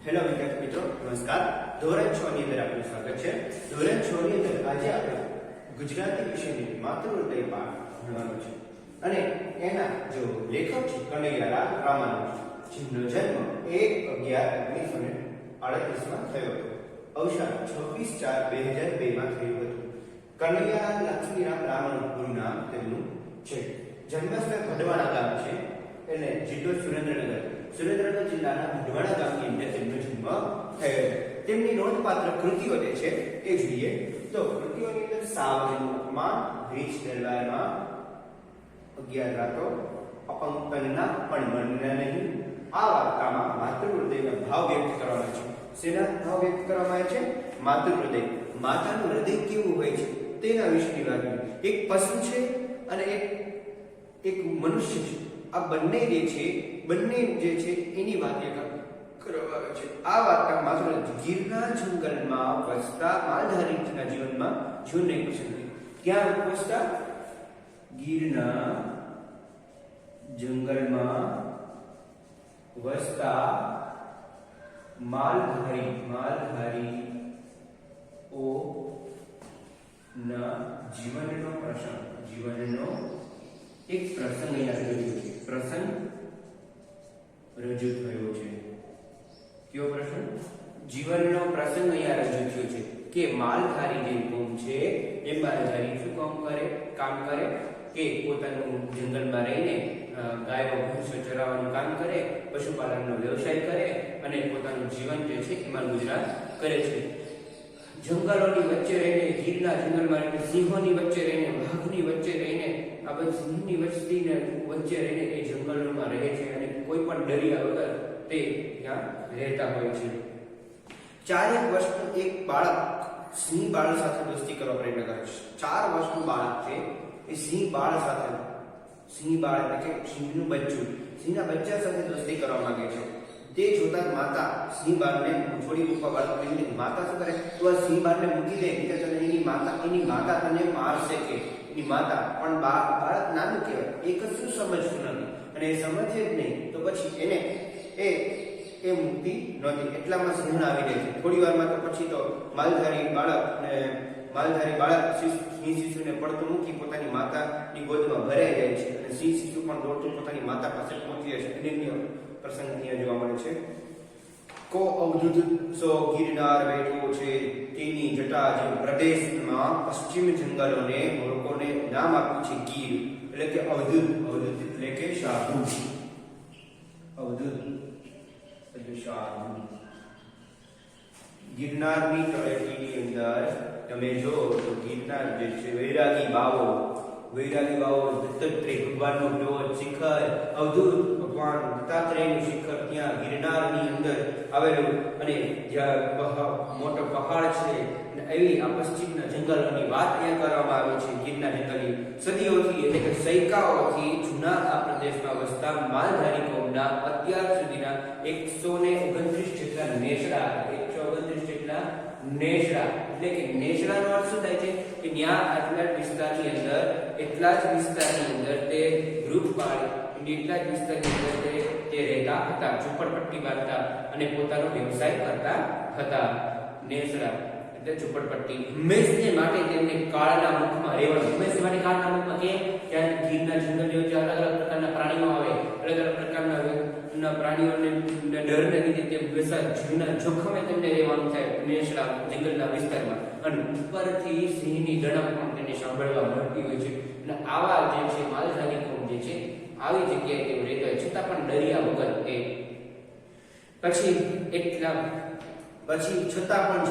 Hello વિદ્યાર્થી મિત્રો, નમસ્કાર. ધોરણ 6 ની અંદર આપનું સ્વાગત છે. ધોરણ 6 ની અંદર આજે આપણે ગુજરાતી વિષયની માતૃવૃત્તિ પાઠ ભણવાનો છે અને એના જો લેખક છે કનૈયાલાલ રામાનુજ, જેમનો જન્મ 1/11/1938 માં થયો હતો. અવસાન 26/4/2002 માં થયું હતું. કનૈયાલાલ લક્ષ્મીરામ રામાનુજ પૂરું નામ તેમનું છે. જન્મસ્થળ ભડવાડા ગામ છે એટલે જિલ્લો સુરેન્દ્રનગર જિલ્લાના ભડવાડા ગામની અંદર તેમનો જન્મ થયો. તેમની નોંધપાત્ર કૃતિઓ જે છે એ જોઈએ તો કૃતિઓની અંદર સાવજનું અપમાન, રીછ દરબારમાં, 11 રાતો, અપંક્તનના પણ મનના નહીં. આ વાર્તામાં માતૃહૃદયનો ભાવ વ્યક્ત કરવામાં છે. શેના ભાવ વ્યક્ત કરવામાં આવે છે? માતૃહૃદય. માતાનું હૃદય કેવું હોય છે તેના વિશેની વાત. એક પશુ છે અને એક મનુષ્ય છે. આ બંને જે છે એની વાત કરવામાં આવે છે. આ વાર્તા માત્ર ગીરના જંગલમાં વસતા માલધારીના જીવનને પસંદ. ક્યાં વસતા? ગીરના જંગલમાં વસતા માલધારીઓ ના જીવનનો એક પ્રસંગ અહીંયા રજૂ થયો છે. કયો પ્રસંગ? જીવનનો પ્રસંગ અહીંયા રજૂ થયો છે કે માલધારી જે કોમ છે એ માલધારી શું કામ કરે કે પોતાનું જંગલમાં રહીને ગાયો ભેંસો ચરાવવાનું કામ કરે, પશુપાલનનો વ્યવસાય કરે અને પોતાનું જીવન જે છે એમાં ગુજરાત કરે છે. જંગલોની વચ્ચે રહીને, ગીરના જંગલમાં રહીને, સિંહોની વચ્ચે રહીને, વાઘની વચ્ચે રહીને, આ બધી સિંહની વસ્તીને વચ્ચે રહીને એ જંગલોમાં રહે છે અને કોઈ પણ ડર્યા વગર તે ત્યાં રહેતા હોય છે. 4 વર્ષનું એક બાળક સિંહ બાળ સાથે દોસ્તી કરવા પ્રયત્ન કરે છે. 4 વર્ષનું બાળક છે એ સિંહ બાળ એટલે કે સિંહનું બચ્ચું, સિંહના બચ્ચા સાથે દોસ્તી કરવા માંગે છે. તે જોતા માતા સિંહ બાળને છોડી મૂકવા બાળક માતા શું કરે? તો આ સિંહ બાળને મૂકી દે કે એની માતા તને મારશે કે એની માતા. પણ બાળક નાનું કહેવાય, એ કશું સમજતું નથી અને એ સમજે જ નહીં. તો પછી એને એ મુક્તિ નહોતી. એટલામાં સિંહ આવી જાય છે. થોડી વારમાં તો પછી તો માલધારી બાળક સિંહ શિશુને પડતું મૂકી પોતાની માતાની ગોદમાં ભરાઈ જાય છે અને સિંહ શિશુ પણ દોડતું પોતાની માતા પાસે પહોંચી જાય છે. અનન્ય પ્રસંગ અહીંયા જોવા મળે છે. કો અવધૂત સો ગિરનાર બેઠો છે તેની જટા જે પ્રદેશમાં પશ્ચિમ જંગલોને લોકોને નામ આપ્યું છે ગીર, એટલે કે અવધૂત એટલે કે શાહુ. અવધૂત એટલે શાહુ. ગિરનારની તળેટીની અંદર તમે જો તો ગિરનાર જે છે વૈરાગી બાવો દત્તાત્રેય ભગવાનનું પર્વત શિખર, અવધૂત ભગવાન દત્તાત્રેયનું શિખર ત્યાં ગિરનારની અંદર આવેલું અને જ્યાં મોટો પહાડ છે. અને એવી આ પશ્ચિમના જંગલોની વાત અહીંયા કરવામાં આવી છે. ગિરના જંગલની સદીઓથી એટલે કે સૈકાઓથી જૂના આ પ્રદેશમાં વસતા માલધારી કોમના અત્યાર સુધીના 129 જેટલા નેસડા, 129 જેટલા નેસડા, એટલે કે નેસડાનો અર્થ શું થાય છે કે ત્યાં એટલા જ વિસ્તારની અંદર તે ગ્રુપ પાડી એટલા જ વિસ્તારની અંદર તે રહેતા હતા, ઝૂંપડપટ્ટી બાંધતા અને પોતાનો વ્યવસાય કરતા હતા. નેસડા એટલે ઝૂંપડપટ્ટી. હંમેશને માટે તેમને કાળના મુખમાં રહેવાનું. હંમેશ માટે કાળના મુખમાં કે ત્યાં ગીરના જંગલની વચ્ચે અલગ અલગ પ્રકારના પ્રાણીઓ આવે, અલગ અલગ પ્રકારના પ્રાણીઓને ડરને લીધે તે જીવના જોખમે તેમને રહેવાનું થાય નેસડા જંગલના વિસ્તારમાં. અને ઉપરથી સિંહની ઝડપ પણ તેને સાંભળવા મળતી હોય છે. અને આવા જે છે માલધારી કોમ જે છે આવી જગ્યાએ તેઓ રહેતા હોય છતાં પણ ડર્યા વગર એ પછી છતાં પણ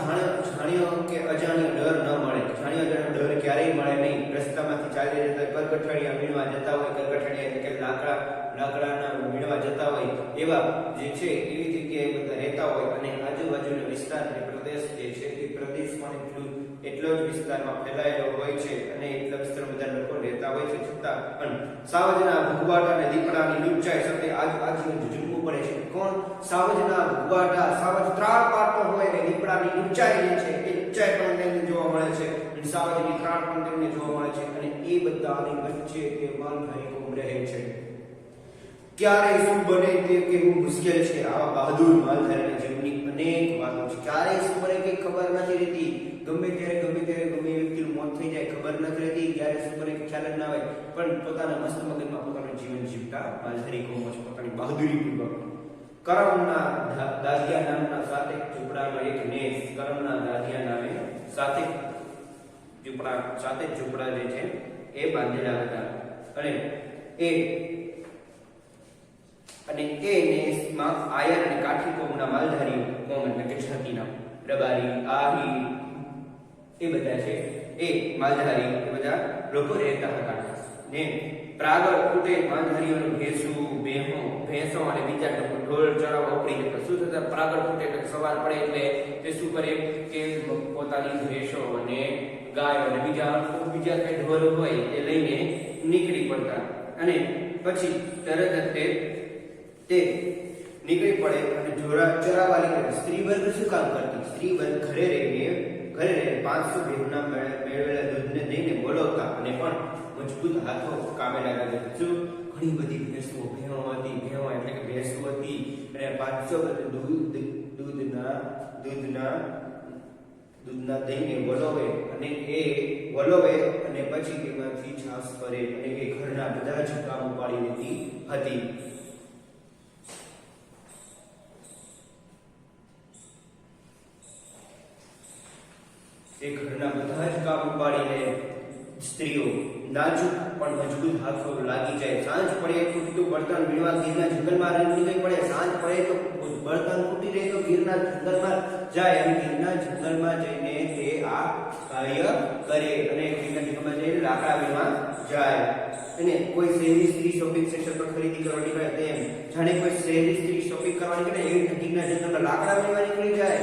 જાણ્યો કે અજાણ્યો ડર ન મળે. જાણ્યો ડર ક્યારેય મળે નહીં. રસ્તામાંથી ચાલી જતા કરકઠાણિયા વીણવા જતા હોય, કરકઠાણિયા એટલે કે લાકડાના વીણવા જતા હોય એવા જે છે એવી જગ્યાએ બધા રહેતા હોય અને આજુબાજુનો વિસ્તાર અને પ્રદેશ જે છે એ પ્રદેશ પણ એટલો જ વિસ્તારમાં ફેલાયેલો હોય છે અને એટલા વિસ્તારમાં બધા લોકો રહેતા હોય છે. છતાં પણ સાવજના ભૂગવાટા અને દીપડાની લુચ્ચાઈ સાથે આજીવન ઝૂકવું પડે છે. કોણ? સાવજના ભૂગવાટા, સાવજ ત્રાળ પાડતો હોય અને દીપડાની લુચ્ચાઈ જે છે એ લુચ્ચાઈ પણ તેમને જોવા મળે છે અને સાવજની ત્રાળ પણ તેમને જોવા મળે છે અને એ બધાની વચ્ચે તે માલધારી કોમ રહે છે. ક્યારે શું બને તે કેવું મુશ્કેલ છે. આવા બહાદુર માલધારીના જીવનની અનેક વાતો છે. ક્યારે શું બને કે ખબર નથી રહેતી. ગમે ત્યારે ગમે વ્યક્તિનું મોત થઈ જાય, ખબર નથી રહેતી. ક્યારે શું બને કે ખ્યાલ જ ના હોય, પણ પોતાના મસ્ત મગજમાં પોતાનું જીવન જીવતા માલધારી કોમો છે, પોતાની બહાદુરીપૂર્વક. કરમના દાદિયા નામના સાતેક ઝૂંપડાનો એક નેસ, કરમના દાદિયા નામે સાતેક ઝૂંપડા જે છે એ બાંધેલા હતા. અને એ નેસમાં આયર અને કાઠી કોમના માલધારી કોમ એટલે કે જાતિના રબારી, આહી એ બધા છે એ માલધારી એ બધા લોકો રહેતા હતા. ને પ્રાગળ કુટે માલધારીઓનું ભેંસો અને બીજા ઢોર ચરાવવા ઉપડી જતા. શું થતા? પ્રાગળ કુટે એટલે સવાર પડે એટલે તે શું કરે કે પોતાની ભેંસો અને ગાયો અને બીજા કઈ ઢોર હોય એ લઈને નીકળી પડતા. અને પછી તરત જ તે નીકળી પડે અને ચરાવવા નીકળે. સ્ત્રી વર્ગ શું કામ કરતી? સ્ત્રી વર્ગ ઘરે રહીને 500 ભેંસના મેળવેલા દૂધને દઈને બોલાવતા અને પણ મજબૂત હાથો કામે લાગ્યા. શું ઘણી બધી ભેંસો એટલે કે ભેંસો હતી અને 500 દૂધના દઈને વલોવે અને પછી તેમાંથી છાશ કરે અને એ ઘરના બધા જ કામ ઉપાડી લેતી હતી. એ ઘરના બધા જ કામ ઉપાડીને સ્ત્રીઓ નાજુક પણ મજબૂત હાથો લાગી જાય. સાંજ પડે ખૂટતું બળતણ વીણવા ગીરના જંગલમાં નીકળી પડે. સાંજ પડે તો બળતણ ખૂટી રહે તો ગીરના જંગલમાં જાય અને ગીરના જંગલમાં જઈને તે આ કાર્ય કરે અને ગીરના જંગલમાં જઈને લાકડા વીણવા જાય. અને કોઈ શહેરી સ્ત્રી શોપિંગ સેન્ટર પર ખરીદી કરવાની હોય તેમ જાણે કોઈ શહેરી સ્ત્રી શોપિંગ કરવાની કરે એવી ગીરના જંગલમાં લાકડા વીણવા નીકળી જાય.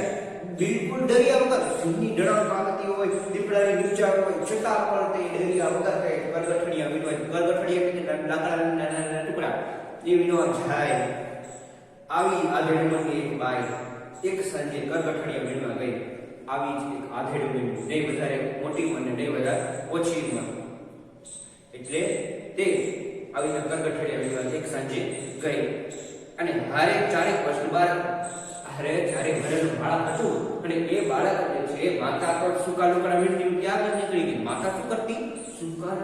બિલકુલ ડરિયા વગર. સિંહની ડળણ પાકતી હોય, દીપડાની નીચા હોય, છતાં પણ તે ડરિયા વગર કરગઠડિયા વીણવા લાકડાના નાના ટુકડા એ વીણવા જાય. આવી આધેડમાંની એક બાઈ એક સાંજે કરગઠડિયા વીણવા ગઈ. આવી જ એક આધેડમાં નહીં વધારે મોટી ઉંમર ને નહીં વધારે ઓછી ઉંમર, એટલે તે આવી કરગઠડિયા વીણવા એક સાંજે ગઈ. અને હારે ચારેક વર્ષનું બાળક જ્યારે ઘરેનું બાળક હતું અને એ બાળક છે માતા પર સૂકા લાકડા વીણતી ત્યાં જ નીકળી ગઈ. માતા શું કરતી? સૂકા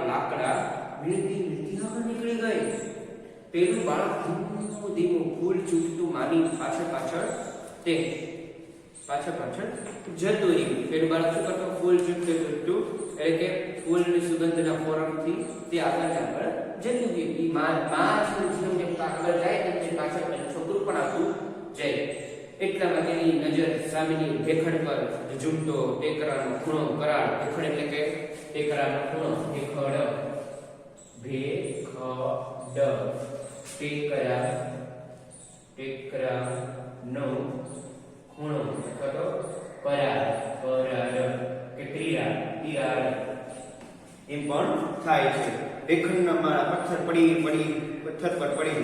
લાકડા વીણતી આગળ નીકળી ગઈ. પેલું બાળક ધીમું ફૂલ ચૂંટતું માની પાછળ જતું રહ્યું. પેલું બાળક શું કરતું? ફૂલ ચૂંટતું એટલે કે ફૂલની સુગંધના ફોરમથી તે આગળ જતું ગયું. આગળ જાય તેમ પાછળ છોકરું પણ આવતું જાય. એટલામાં તેની નજર સામેની ભેખડ પર ઝૂમતો ટેકરાનો ખૂણો કરાળ. ભેખડ એટલે કે ટેકરાનો ખૂણો. ટેકરાનો ખૂણો અથવા તો કરાળ કે તિરાડ એમ પણ થાય છે. ભેખડના માળા પથ્થર પર પડી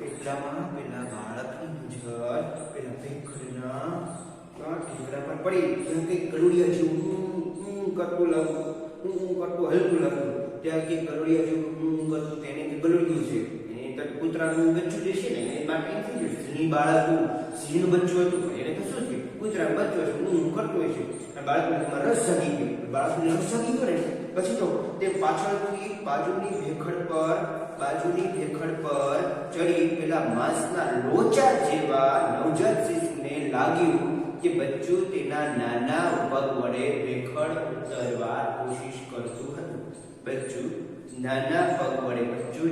એટલામાં પેલા બાળકની નજર પેલા ભેખડના ઢીકરા પર પડી. કંઈક ગરુડિયા જેવું કરતું હલતું લાગતું. ત્યાં કે ગરુડિયા જેવું કરતું તેને ગરુડિયું છે. કૂતરાનું બચ્ચું જે છે ને એ માટે થઈ ગયું. સિંહ બચ્ચું હતું એને તો શું છે? કૂતરાનું બચ્ચું છે કરતું હોય છે. બાળકને રસ જાગી ગયો. બાળકને રસ જાગી ગયો ને પછી તો તે પાછળથી બાજુની ભેખડ પર ચડી પેલા માંસના લોચા જેવા નવજાત શિશુને લાગ્યું કે બચ્ચું તેના નાના પગ વડે ભેખડ ઉતરવા કોશિશ કરતું હતું. બચ્ચું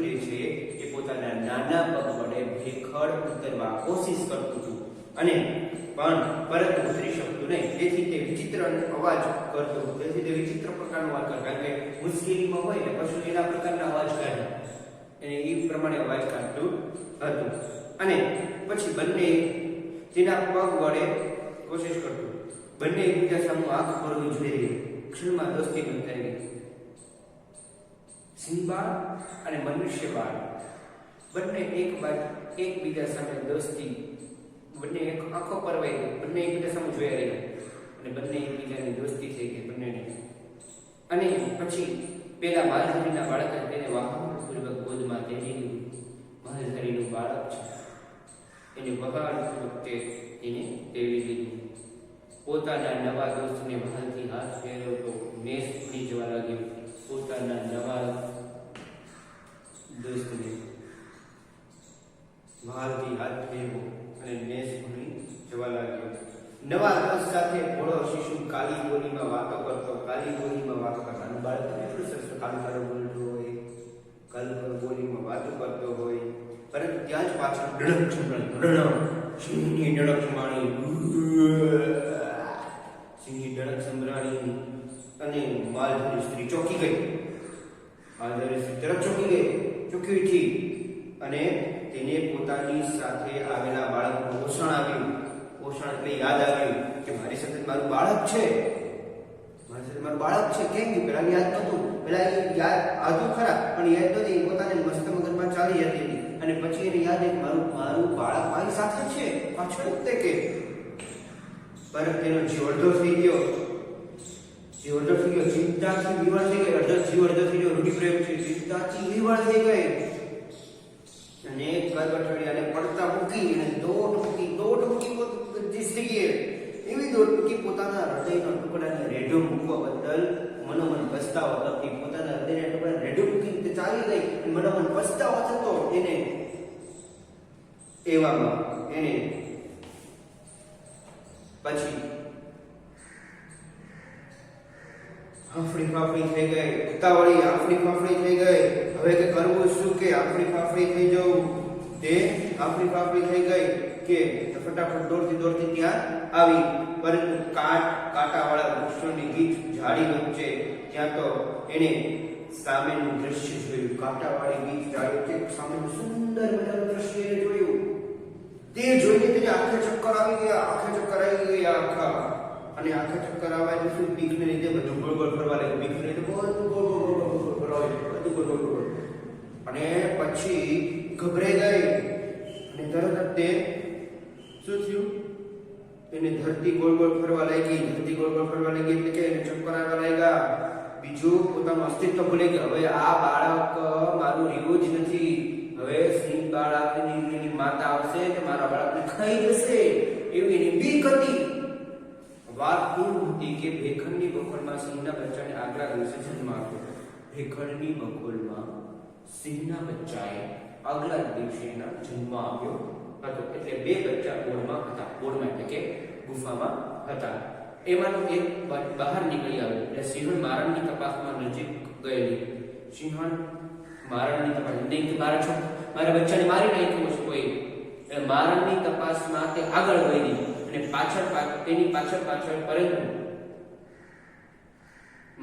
જે છે એ પોતાના નાના પગ વડે ભેખડ ઉતરવા કોશિશ કરતું હતું અને પરંતુ ઉતરી શકતું નહીં. તેથી તે વિચિત્ર અવાજ કરતો. તેથી તે વિચિત્ર પ્રકારનો અવાજ કરતો. કારણ કે મુશ્કેલીમાં હોય ને પશુ એના પ્રકારના અવાજ કાઢે અને એ પ્રમાણે અવાજ કાઢતું હતું. અને પછી બંને તેના પગ વડે કોશિશ કરતું. બંને એકબીજા સામે આંખ ભરવી જોઈ રહી. ક્ષણમાં દોસ્તી બંધાઈ ગઈ. સિંહ બાળ અને મનુષ્ય બાળ બંને એકબીજા સામે દોસ્તી, બંને આંખો પરવાઈ ગઈ. બંને એકબીજા સામે જોઈ રહ્યા અને બંને એકબીજાની દોસ્તી થઈ ગઈ બંનેની. અને પછી પેલા માલધારીના બાળકે તેને વહાણપૂર્વક ગોદમાં તેડી લીધું. માલધારીનું બાળક છે એને વહાણપૂર્વક તેને તેડી લીધું. પોતાના નવા દોસ્તને વહાલથી હાથ ફેરવતો મેષ ભૂલી જવા લાગ્યો. પોતાના નવા દોસ્તને વહાલથી હાથ ફેરવો અને મેષ ભૂલી જવા લાગ્યો. નવા દોસ્ત સાથે ભોળો શિશુ કાલી બોલીમાં વાતો કરતો. કાલી બોલીમાં વાતો કરતો. બાળક કેટલું સરસ કાલકારો બોલતો હોય, કાલકારો બોલીમાં વાતો કરતો હોય, પરંતુ ત્યાં જ પાછળ ડડક સંભળાય. સિંહની ડડક સંભળાણી અને માલધારી સ્ત્રી ચોકી ગઈ. માલધારી સ્ત્રી તરફ ચોકી ઉઠી અને તેને પોતાની સાથે આવેલા બાળકનું પોષણ આપ્યું. પોષણ એટલે યાદ આવ્યું કે મારી સાથે મારું બાળક છે. કેમ કે પેલા યાદ નતું. પેલા યાદ હતું ખરા, પણ યાદ નતી. પોતાને મસ્ત મગજમાં ચાલી જતી હતી. અને પછી એને યાદ આવ્યું મારું બાળક મારી સાથે છે. પાછળ તે કે પરંતુ તેનો જીવ અડધો થઈ ગયો. ચિંતાથી વિવળ થઈ ગઈ. અડધો થઈ ગયો. રૂઢિપ્રયોગ છે. ચિંતાથી વિવળ થઈ ગઈ અને કરવટડિયાને પડતા મૂકી અને દોટ મૂકી જિંદગીએ એવી દોટ મૂકી. પોતાના હૃદયના ટુકડાને રેઢો મૂકવા બદલ મનોમન પસ્તાવો કરતી. પોતાના હૃદયના ટુકડાને રેઢો મૂકીને તે ચાલી ગઈ. મનોમન પસ્તાવો થતો એને. એવામાં એને પછી હાફડી ફાફડી થઈ ગઈ. ઉતાવળી હાફડી ફાફડી થઈ ગઈ. હવે કે કરવું શું કે હાફડી ફાફડી થઈ જવું. તે હાફડી ફાફડી થઈ ગઈ કે ફટાફટ દોડતી ત્યાં આવી. પરંતુ કાંટાવાળા વૃક્ષોની ગીચ ઝાડી વચ્ચે ત્યાં તો એને સામેનું દ્રશ્ય જોયું. કાંટાવાળી ગીચ ઝાડી વચ્ચે સામેનું સુંદર મજાનું દ્રશ્ય એને જોયું. તે જોઈને તેને આંખે ચક્કર આવી ગયા. અને આંખે ચક્કર આવ્યા એટલે શું? બીકને લીધે બધું ગોળ ગોળ ફરવા લાગ્યું. બીકને લીધે બધું ગોળ ગોળ. અને પછી ગભરાઈ ગઈ અને તરત જ તે શું થયું? એને ધરતી ગોળ ગોળ ફરવા લાગી. એટલે કે એને ચક્કર આવવા લાગ્યા. બીજું પોતાનું અસ્તિત્વ ભૂલી ગઈ. હવે આ બાળક મારું રહ્યું જ નથી. હવે સિંહ બાળકની માતા આવશે કે મારા બાળકને ખાઈ જશે એવી એની બીક હતી. વાત પૂર્વ હતી કે ભેખડની બખોલમાં સિંહના બચ્ચાને આગલા દિવસે જન્મ આપ્યો. ભેખડની બખોલમાં સિંહના બચ્ચાએ આગલા દિવસે જન્મ આપ્યો હતો. એટલે બે બચ્ચા બોળમાં હતા. બોળમાં એટલે કે ગુફામાં હતા. એમાંનો એક બહાર નીકળી આવ્યો. એટલે સિંહણ મારણની તપાસમાં નજીક ગયેલી. સિંહણ મારણની તપાસ નહીં કે મારા બચ્ચાને મારી નાખ્યો છે કોઈ. એટલે મારણની તપાસમાં તે આગળ વધી અને તેની પાછળ પરંતુ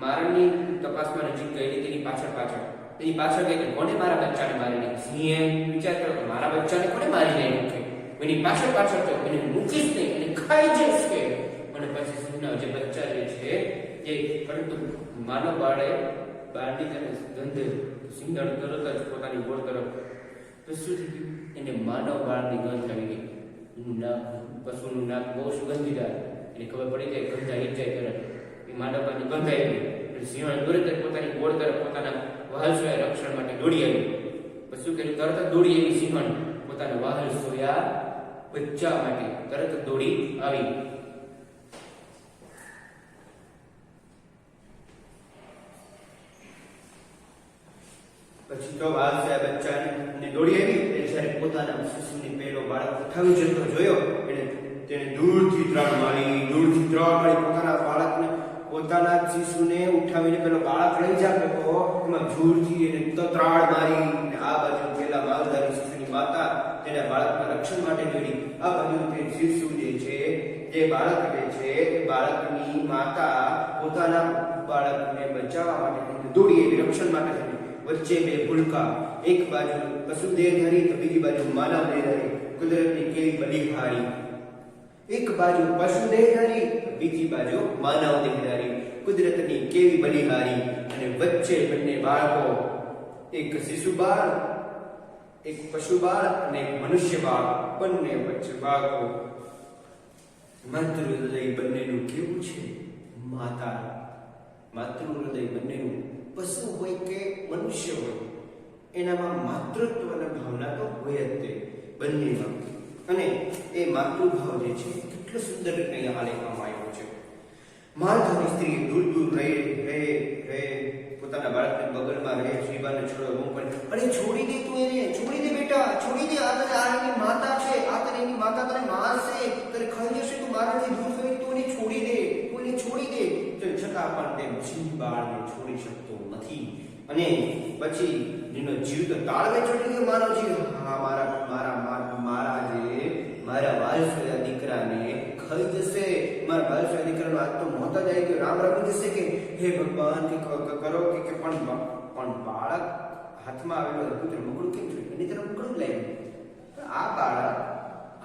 મારણની તપાસમાં નજીક ગયેલી તેની પાછળ ગઈ કે કોને મારા બચ્ચાને મારી નાખ્યો. સિંહે વિચાર કર્યો કે મારા બચ્ચાને કોને મારી નાખ્યો. એની પાછળ તો એને મૂકીશ નહીં, એને ખાઈ જઈશ કે. અને પછી સિંહના જે બચ્ચા જે છે એ પરંતુ માનવ બાળની તેને ગંધ સિંહણ તરત જ પોતાની ગોળ તરફ તો શું થયું? એને માનવ બાળની ગંધ આવી ગઈ. પશુનું નાક બહુ સુગંધીદાર. એને ખબર પડી જાય ગંધાઈ જાય તરત. એ માનવ બાળની ગંધ આવી ગઈ. સિંહણ તુરંત જ પોતાની ગોળ તરફ પોતાના વહાલ સોયા રક્ષણ માટે દોડી આવી. પછી શું કર્યું? તરત જ દોડી આવી સિંહણ પોતાના વહાલ સોયા બચ્ચા માટે તરત જ દોડી આવી. પછી તો વાલસા બચ્ચાને દોડી આવી. જ્યારે પોતાના શિશુને પેલો બાળક ઉઠાવી જતો જોયો તેને દૂરથી ત્રાણ મારી પોતાના શિશુને ઉઠાવીને પેલો બાળક લઈ જતો હતો. એમાં જોરથી એને ત્રાણ મારી. આ બાજુ પેલા માલધારી શિશુની માતા તેના બાળકના રક્ષણ માટે દોડી. આ બાજુ તે શિશુ જે છે તે બાળક જે છે એ બાળકની માતા પોતાના બાળકને બચાવવા માટે દોડી એવી રક્ષણ માટે. વચ્ચે બે ભૂલકા. એક બાજુ પશુ દેહધારી તો બીજી બાજુ માનવ દેહધારી. કુદરતની કેવી બલિહારી. એક બાજુ પશુ દેહધારી તો બીજી બાજુ માનવ દેહધારી. કુદરતની કેવી બલિહારી. અને વચ્ચે બંને બાળકો, એક શિશુ બાળ, એક પશુ બાળ અને એક મનુષ્ય બાળ. બંને વચ્ચે બાળકો. માતૃ હૃદય બંનેનું કેવું છે? માતૃ હૃદય બંનેનું પશુ હોય કે મનુષ્ય હોય, એનામાં માતૃત્વની ભાવના તો હોય જ તે બંનેમાં. અને એ માતૃભાવ જે છે કેટલો સુંદર રીતે અહીંયા આલેખવામાં આવ્યો છે. માલધારી સ્ત્રી દૂર દૂર રહે પોતાના બાળકને બગલમાં રહે, જીવાને છોડવા પણ અરે છોડી દે, તું એને છોડી દે બેટા, છોડી દે, આ એની માતા છે, આ તને એની માતા તને મારશે, તને ખાઈ જશે, તું મારાથી દૂર થઈ, તું એને છોડી દે, તું એને છોડી દે. છતાં પણ તે જીવ બાળને છોડી શકતો નથી. અને પછી એનો જીવ તો તાળવે ચડી ગયો, મારો જીવ, હા મારા વાલસોયા દીકરાને ખાઈ જશે, મારા વાલસોયા દીકરાનો આજ તો મોત જ આવી ગયો. રામ રમી જશે કે હે ભગવાન કે કરો કે પણ બાળક હાથમાં આવેલું અદ્ભુત રમકડું કેમ છોડ્યું? એની તરફ રમકડું લાવ્યું. આ બાળક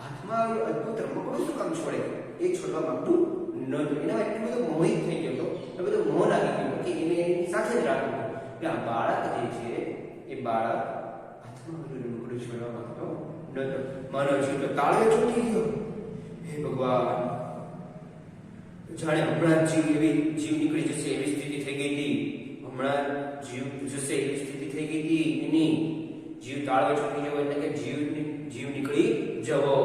હાથમાં આવેલું અદ્ભુત રમકડું શું કામ છોડે? એ છોડવા માંગતું નહોતું. એનામાં એટલું બધું મોહિત થઈ ગયો હતો, એ બધું મોહ લાગી ગયો કે એને એની સાથે જ રાખવું. એટલે આ બાળક જે છે એ બાળક હાથમાં આવેલું રમકડું છોડવા માંગતો નહોતો. માનો જીવ તો તાળવે છૂટી ગયો. હે ભગવાન, જાણે હમણાં જીવ નીકળી જશે એવી સ્થિતિ થઈ ગઈ હતી. હમણાં જીવ જશે એવી સ્થિતિ થઈ ગઈ હતી એની. જીવ તાળવે છૂટી જવો એટલે કે જીવ નીકળી જવો,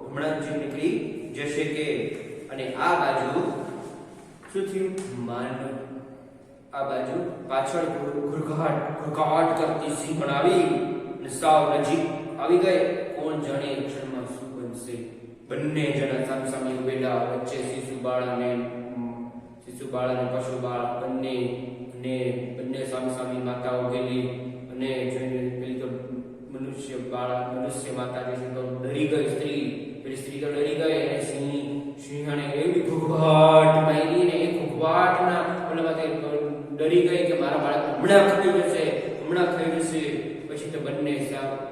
હમણાં જીવ નીકળી જશે કે. અને આ બાજુ શું થયું? આ બાજુ પાછળ ઘુરઘાટ કરતી સિંહણ આવી અને સાવ નજીક આવી ગઈ. કોણ જાણે ક્ષણમાં શું બનશે? બંને જણા સામસામે ઉભેલા, વચ્ચે શિશુબાળ અને પશુબાળ બંને સામસામે માતા ઉભેલી. અને જોઈને પેલી તો મનુષ્ય માતા જે છે તો ડરી ગઈ. પેલી સ્ત્રી તો ડરી ગઈ અને સિંહણે એવી ઘૂઘવાટ મારી ને એ ઘૂઘવાટના ઓલામાંથી ડરી ગઈ કે મારા બાળક હમણાં ખાઈ જશે. પછી તો બંને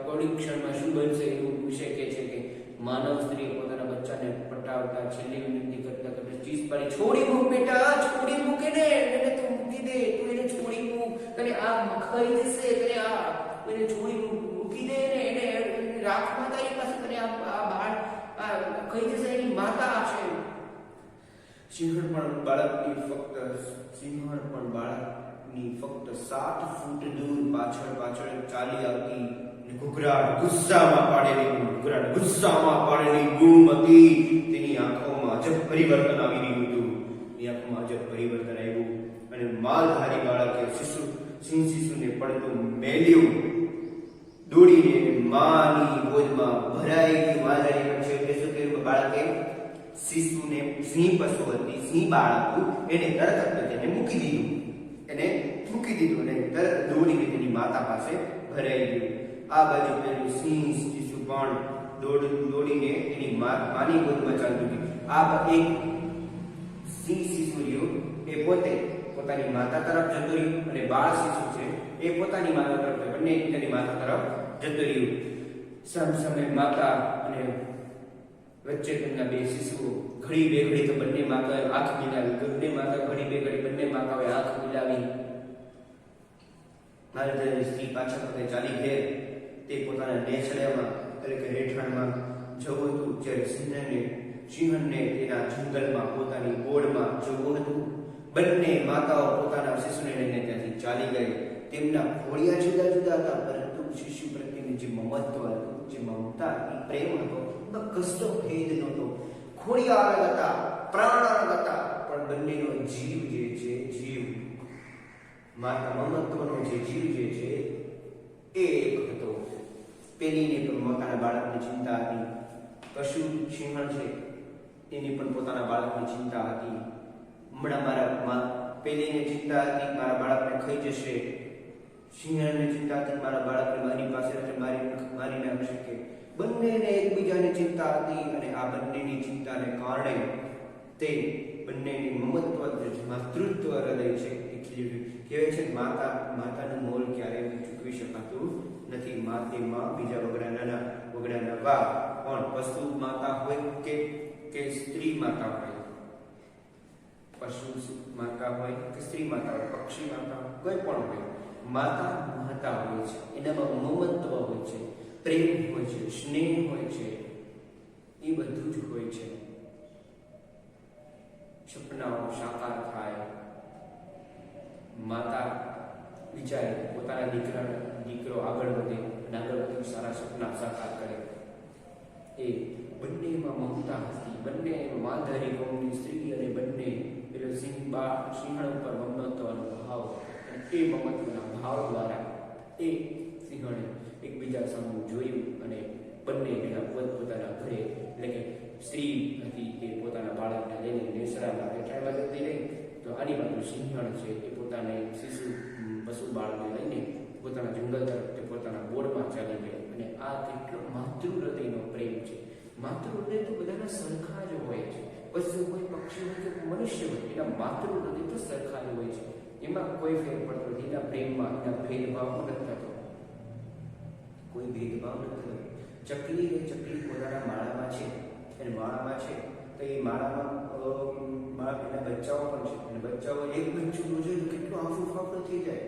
થોડી ક્ષણમાં શું બનશે એવું પૂછે કે છે કે માનવ સ્ત્રી પોતાના બચ્ચાને પટાવતા છેલ્લી વિનંતી કરતા ચીસ પાડી, છોડી મૂક બેટા, છોડી મૂકે ને, એને તું મૂકી દે, તું એને છોડી મૂક, તને આ ખાઈ જશે, તને એને છોડી મૂકી દે ને, એને રાખવા તારી પાસે, તને આ બાળ ખાઈ જશે, એની માતા છે. સિંહણ પણ બાળકની ફક્ત 7 ફૂટ દૂર પાછળ ચાલી આવતી. ઘૂઘરાટ ગુસ્સામાં પાડેલી બૂમ હતી. તેની આંખોમાં અજબ પરિવર્તન આવી રહ્યું હતું. અને માલધારી બાળકે શિશુને પડતું મેલ્યું. દોડીને માની ગોદમાં ભરાઈ ગયું. માલધારી પછી શું કર્યું? બાળકે સિંહ પશુ હતી, સિંહ બાળક હતું, એને તરત જ તેને મૂકી દીધું અને તરત દોડીને તેની માતા પાસે ભરાઈ ગયું. આ બાજુ પેલું સિંહ શિશુ પણ દોડીને એની માની ગોદમાં ચાલતું હતું. આ એક સિંહ શિશુ રહ્યું એ પોતે પોતાની માતા તરફ જતો રહ્યું અને બાળ શિશુ છે એ પોતાની માતા તરફ, બંને તેની માતા તરફ જતો રહ્યું. સામે માતા અને વચ્ચે તેમના બે શિશુઓ. ઘડી તો બંને માતાએ આંખ મિલાવી. બંને માતાઓએ આંખ મિલાવી. માલધારી સ્ત્રી પાછળ પગે ચાલી ઘેર. તે પોતાના નેછડામાં એટલે કે રહેઠાણમાં જવું હતું, જ્યારે સિંહણને તેના જંગલમાં પોતાની ગોળમાં જવું હતું. બંને માતાઓ પોતાના શિશુને લઈને ત્યાંથી ચાલી ગઈ. તેમના ખોળિયા જુદા હતા, પરંતુ શિશુ પ્રત્યેની જે મમત્વ હતું, જે મમતા હતી, પ્રેમ હતો, કશો ભેદ નહોતો. ખોળિયા અલગ હતા, પ્રાણ અલગ હતા, પણ બંનેનો જીવ જે છે, માતા મમત્વનો જે જીવ જે છે એ એક હતો. પેલીને પણ પોતાના બાળકની ચિંતા હતી. પશુ સિંહણ છે એની પણ પોતાના બાળકની ચિંતા હતી. હમણાં પેલીને ચિંતા હતી મારા બાળકને ખાઈ જશે. સિંહણને ચિંતા હતી મારા બાળકને મારી પાસે મારી નાખશે કે. બંનેને એકબીજાની ચિંતા હતી. અને આ બંનેની ચિંતાને કારણે તે બંનેની મમત્વ માતૃત્વ હૃદય છે એ ખીલ્યું. કહેવાય છે માતાનું મોલ ક્યારેય ચૂકવી શકાતું નથી. માં બીજા વગડાના વા. પણ પશુ માતા હોય કે સ્ત્રી માતા હોય, પશુ માતા હોય કે સ્ત્રી માતા હોય, પક્ષી માતા કોઈ પણ હોય, માતા હોય છે. એનામાં મમત્વ હોય છે, પ્રેમ હોય છે, સ્નેહ હોય છે, એ બધું જ હોય છે. સપનાઓ સાકાર થાય. માતા વિચારે, પોતાના દીકરો આગળ વધે અને આગળ વધી સારા સપના સાકાર કરે. એ બંનેમાં મમતા હતી, બંને માલધારી કોમની સ્ત્રી અને બંને એટલે સિંહણ ઉપર મમત્વનો ભાવ, અને એ મમત્વના ભાવ દ્વારા એ સિંહણે એકબીજા સામે જોયું અને બંને પોતપોતાના ઘરે, એટલે કે સ્ત્રી હતી એ પોતાના બાળકને લઈને નેસડામાં બેઠાડવા જતી રહી, તો આની બાજુ સિંહણ છે એ પોતાને શિશુ પશુ બાળકને લઈને પોતાના જંગલ તરફ તે પોતાના બોર્ડમાં ચાલી ગઈ. અને આ કેટલો માતૃ હૃદયનો પ્રેમ છે. માતૃ હૃદય તો બધાના સરખા જ હોય છે, પછી કોઈ પક્ષી હોય કે મનુષ્ય હોય, એના માતૃ હૃદય તો સરખા જ હોય છે, એમાં કોઈ ફેર પડતો નથી. એના પ્રેમમાં એના ભેદભાવ નથી થતો, કોઈ ભેદભાવ નથી થતો. ચકલી પોતાના માળામાં છે, અને માળામાં છે તો એ માળામાં એના બચ્ચાઓ પણ છે, અને બચ્ચાઓ એક બચ્ચું ન જોયું કેટલું આફું ફાફડું થઈ જાય.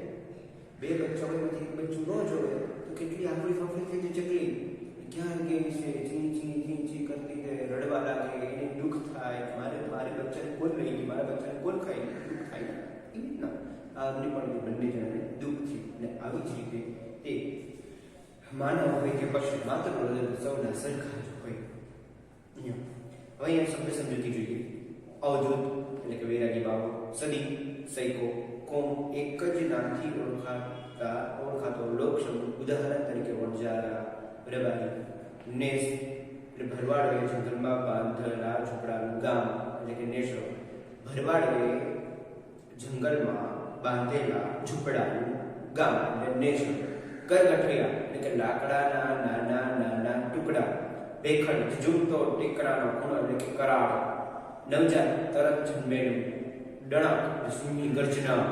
બે બચ્ચાઓમાંથી એક બચ્ચું ન જોવે તો કેટલી આફરી ફાફડી થઈ જાય. ચકલી ક્યાં ગઈ છે, ચી કરતી જાય, રડવા લાગે, એને દુઃખ થાય, મારે બચ્ચાને કોણ લઈ ગયું, મારા બચ્ચાને કોણ ખાઈ ગયું, દુઃખ થાય. એ રીતના આમને પણ બંને જણાને દુઃખ થયું. અને આવી જ રીતે એ માનવ હોય કે પશુ, માત્ર સૌના સરખા જ હોય. હવે અહીંયા શબ્દ સમજૂતી જોઈએ. અવધૂત એટલે કે વૈરાગી બાબો, સદી, સૈકો, કોમ એક જ નામથી ઓળખાતો લોક સમૂહ, ઉદાહરણ તરીકે વણઝારા, રબારી, નેસ એટલે ભરવાડ હોય જંગલમાં બાંધેલા ઝૂંપડાનું ગામ એટલે કે નેસડો. ભરવાડ હોય જંગલમાં બાંધેલા ઝૂંપડાનું ગામ એટલે નેસડો. કરગઠિયા એટલે કે લાકડાના નાના નાના ટુકડા. ભેખડ ઝૂમતો ટેકરાનો ખૂણો એટલે કે કરાળ. નવજાત તરત જન્મેલું. ડણક સૂની ગર્જના,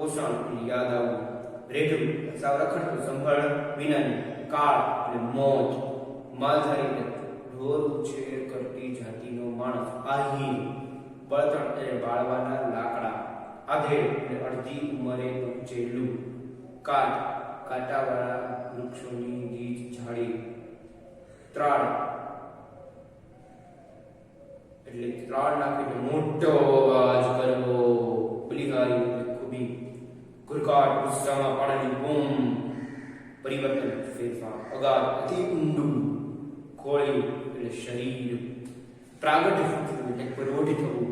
ઓસણ યાદ આવવું. રેઢું સાવ રખડતું સંભાળ વિનાની. કાળ એટલે મોત. માલધારી ઢોર ઉછેર કરતી જાતિનો માણસ. આહીર બળતણ એટલે બાળવાના લાકડા. આધેડ એટલે અડધી ઉંમરે પહોંચેલું. કાટ કાંટાવાળા વૃક્ષોની ગીચ ઝાડી. ત્રાળ એટલે ત્રાળ નાખીને મોટો અવાજ કરવો. બલિહારી એટલે ખૂબી. ગુરકાટ ગુસ્સામાં પાડેલી બૂમ. પરિવર્તન ફેરફાર. અગાધ અતિ ઊંડું. ખોળ્યું એટલે શરીર. પ્રાગટ એટલે પ્રૌઢ થવું.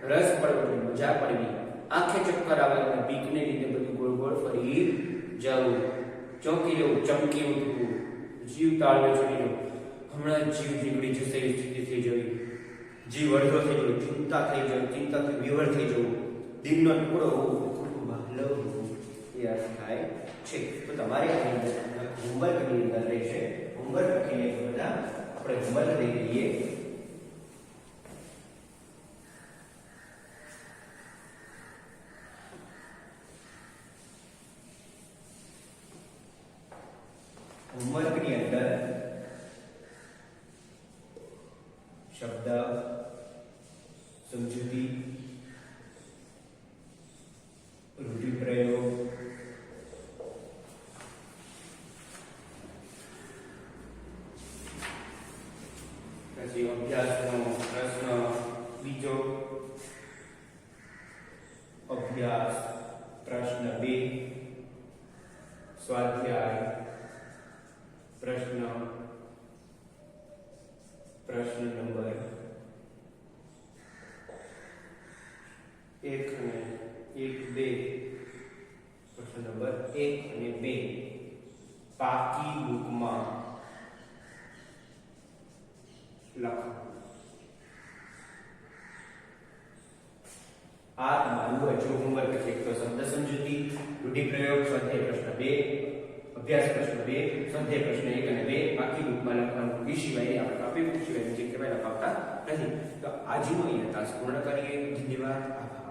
રસ પડવો એટલે મજા પડવી. આંખે ચક્કર આવે અને બીકને લીધે બધું ગોળ ગોળ ફરી જવું. ચોંકી જવું, ચમકી ઉઠવું. જીવ તાળવે ચડી જવું, હમણાં જીવ નીકળી જશે એવી સ્થિતિ થઈ જવી. જીવ અડધો થઈ જવું, ચિંતાથી વિવર થઈ જવું. દિનનો ટુકડો ખૂબ હલવું એ અર્થ થાય છે. તો તમારે હોમવર્કની અંદર રહેશે. હોમવર્ક લખીને બધા આપણે હોમવર્ક લઈ લઈએ. હોમવર્કની અંદર શબ્દ સમજૂતી, રૂઢિપ્રયોગ, પછી અભ્યાસનો પ્રશ્ન બીજો, અભ્યાસ પ્રશ્ન 2, સ્વાધ્યાય પ્રશ્ન નંબર 1 અને 1-2, પ્રશ્ન નંબર 1 અને 2 પાકી બુકમાં લખો. આ તમારું હજુ હોમવર્ક છે. તો શબ્દ સમજૂતી, રૂઢિપ્રયોગ, સ્વાધ્યાય પ્રશ્ન 2, અભ્યાસ પ્રશ્ન 2, સ્વાધ્યાય પ્રશ્ન 1 અને 2 બાકી બુકમાં લખવાનું. એ સિવાય આપણે કાપી બુક સિવાય જે કહેવાય લખાવતા નથી. તો આજનો અહીંયા તાસ પૂર્ણ કરીએ. ધન્યવાદ. આભાર.